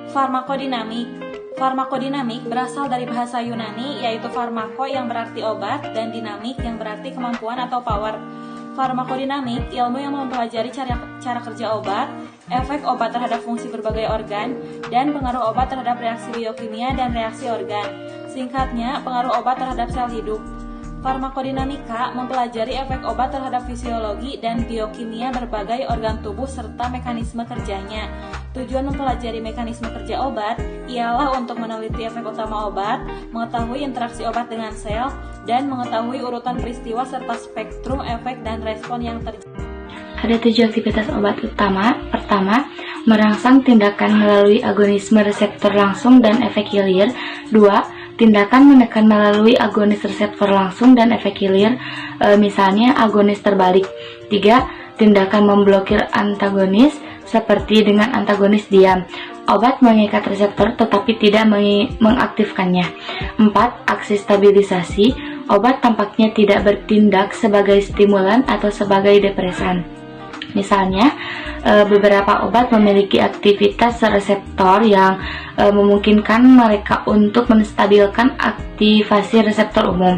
Farmakodinamik. Farmakodinamik berasal dari bahasa Yunani, yaitu farmako yang berarti obat dan dinamik yang berarti kemampuan atau power. Farmakodinamik, ilmu yang mempelajari cara kerja obat, efek obat terhadap fungsi berbagai organ, dan pengaruh obat terhadap reaksi biokimia dan reaksi organ. Singkatnya, pengaruh obat terhadap sel hidup. Farmakodinamika mempelajari efek obat terhadap fisiologi dan biokimia berbagai organ tubuh serta mekanisme kerjanya. Tujuan mempelajari mekanisme kerja obat ialah untuk meneliti efek utama obat, mengetahui interaksi obat dengan sel, dan mengetahui urutan peristiwa serta spektrum efek dan respon yang terjadi. Ada 7 aktivitas obat utama. Pertama, merangsang tindakan melalui agonisme reseptor langsung dan efek hilir. 2. Tindakan menekan melalui agonis reseptor langsung dan efek hilir, misalnya agonis terbalik. 3. Tindakan memblokir antagonis, seperti dengan antagonis diam. Obat mengikat reseptor tetapi tidak mengaktifkannya. 4. Aksi stabilisasi. Obat tampaknya tidak bertindak sebagai stimulan atau sebagai depresan. Misalnya, beberapa obat memiliki aktivitas reseptor yang memungkinkan mereka untuk menstabilkan aktivasi reseptor umum.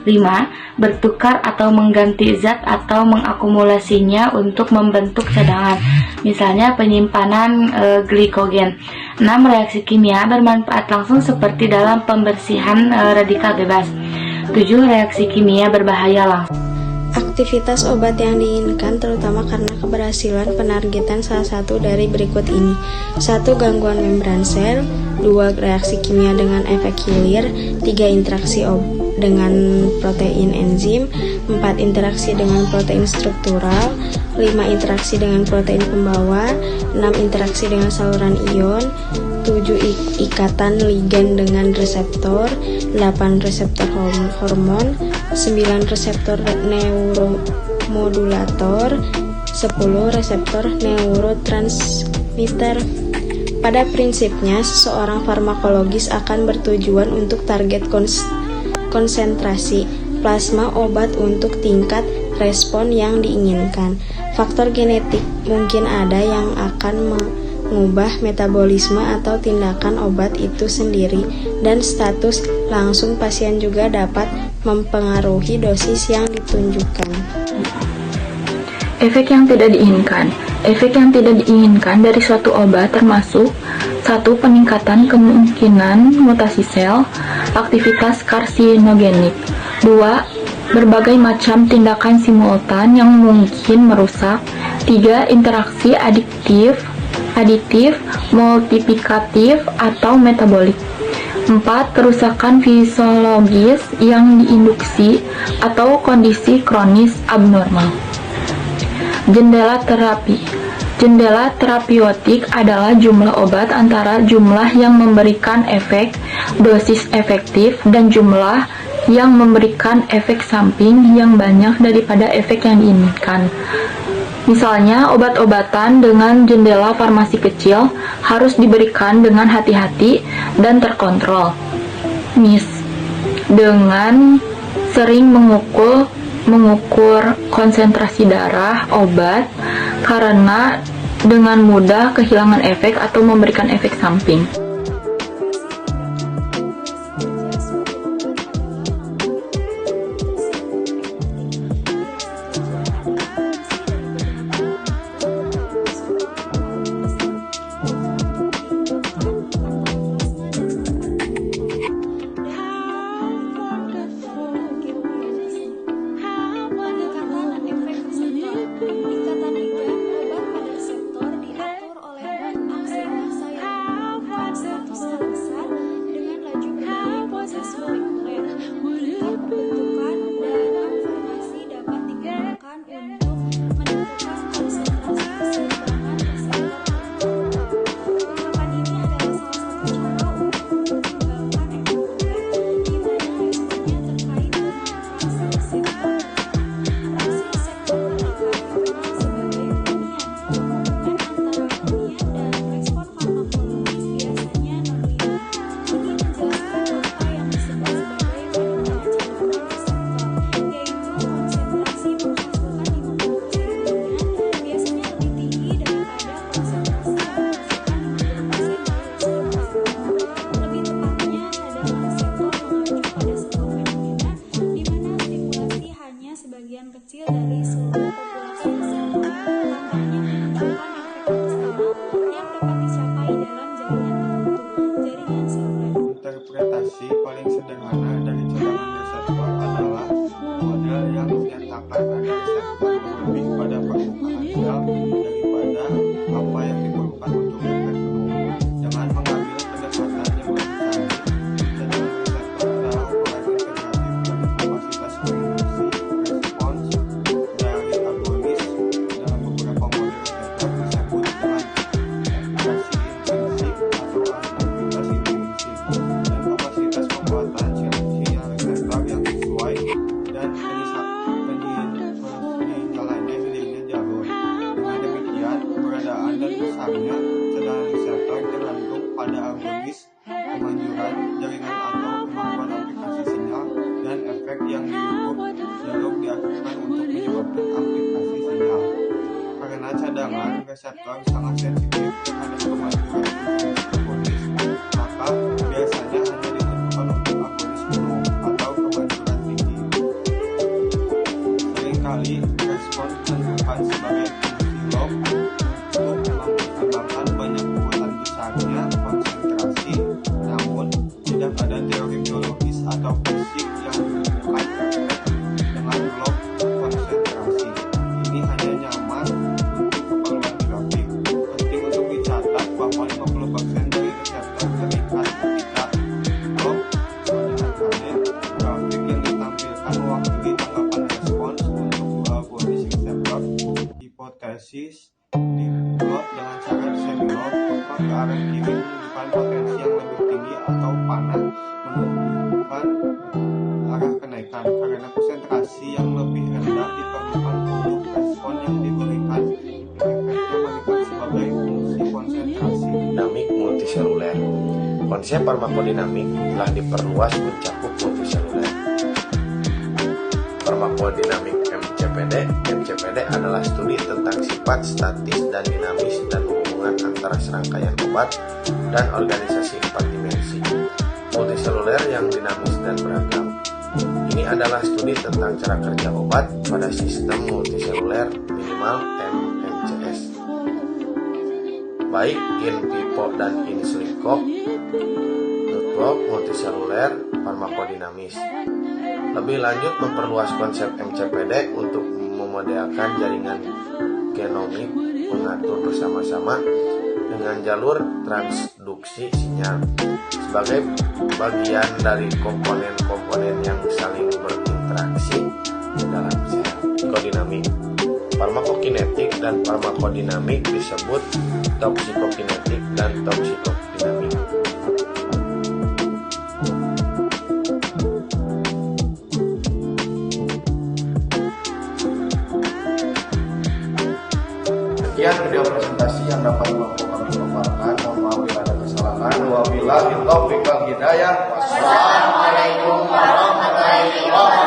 5. Bertukar atau mengganti zat atau mengakumulasinya untuk membentuk cadangan, misalnya penyimpanan glikogen. 6. Reaksi kimia bermanfaat langsung seperti dalam pembersihan radikal bebas. 7. Reaksi kimia berbahaya langsung. Aktivitas obat yang diinginkan terutama karena keberhasilan penargetan salah satu dari berikut ini. 1. Gangguan membran sel. 2. Reaksi kimia dengan efek hilir. 3. Interaksi dengan protein enzim. 4. Interaksi dengan protein struktural. 5. Interaksi dengan protein pembawa. 6. Interaksi dengan saluran ion. 7. Ikatan ligan dengan reseptor. 8. Reseptor hormon. 9. Reseptor neuromodulator. 10. Reseptor neurotransmitter. Pada prinsipnya, seseorang farmakologis akan bertujuan untuk target konsentrasi plasma obat untuk tingkat respon yang diinginkan. Faktor genetik mungkin ada yang akan mengubah metabolisme atau tindakan obat itu sendiri, dan status langsung pasien juga dapat mempengaruhi dosis yang ditunjukkan. Efek yang tidak diinginkan. Efek yang tidak diinginkan dari suatu obat termasuk 1. Peningkatan kemungkinan mutasi sel, aktivitas karsinogenik. 2. Berbagai macam tindakan simultan yang mungkin merusak. 3. Interaksi aditif, multiplikatif, atau metabolik. 4. Kerusakan fisiologis yang diinduksi atau kondisi kronis abnormal. Jendela terapi. Jendela terapeutik adalah jumlah obat antara jumlah yang memberikan efek, dosis efektif, dan jumlah yang memberikan efek samping yang banyak daripada efek yang diinginkan. Misalnya, obat-obatan dengan jendela farmasi kecil harus diberikan dengan hati-hati dan terkontrol. Dengan sering mengukur konsentrasi darah obat karena dengan mudah kehilangan efek atau memberikan efek samping. reseptor sangat sensitif terhadap kemajuan agonis, maka biasanya hanya ditentukan untuk agonis penuh atau kemajuan tinggi. Seringkali respon ditentukan sebagai fungsi log untuk mempertimbangkan banyak kekuatan besarnya konsentrasi, namun tidak ada teori biologis atau fisik yang menunjukkan efek dengan log konsentrasi. Ini hanya nyaman untuk keperluan grafik. Penting untuk dicatat bahwa 50% dari reseptor terikat ketika log dengan kalian. Grafik yang ditampilkan mewakili tanggapan respons untuk dua agonis reseptor. Hipotesis diplot dengan cara semilog, ke arah kiri menunjukkan potensi yang lebih tinggi atau panas menunjukkan arah kenaikan karena konsentrasi yang lebih rendah diperlukan untuk respon yang diberikan. Efeknya meningkat sebagai fungsi konsentrasi. Dinamik multiseluler. Konsep farmakodinamik telah diperluas mencakup multiseluler. Farmakodinamik MCPD adalah studi tentang sifat statis dan dinamis dan hubungan antara serangkaian obat dan organisasi 4 dimensi multiseluler yang dinamis dan beragam. Ini adalah studi tentang cara kerja obat pada sistem multiseluler minimal MMCS, baik in vivo dan in silico, network multiseluler farmakodinamis. Lebih lanjut, memperluas konsep MCPD untuk memodelkan jaringan genomik mengatur bersama-sama dengan jalur transduksi sinyal sebagai bagian dari komponen-komponen yang saling berinteraksi dalam sel. Psikodinamik. Farmakokinetik dan farmakodinamik disebut toksikokinetik dan toksikodinamik. Sekian video presentasi yang dapat kami paparkan. Mohon maaf bila ada kesalahan. Wabillahi taufiq wal hidayah. Wassalamualaikum warahmatullahi wabarakatuh.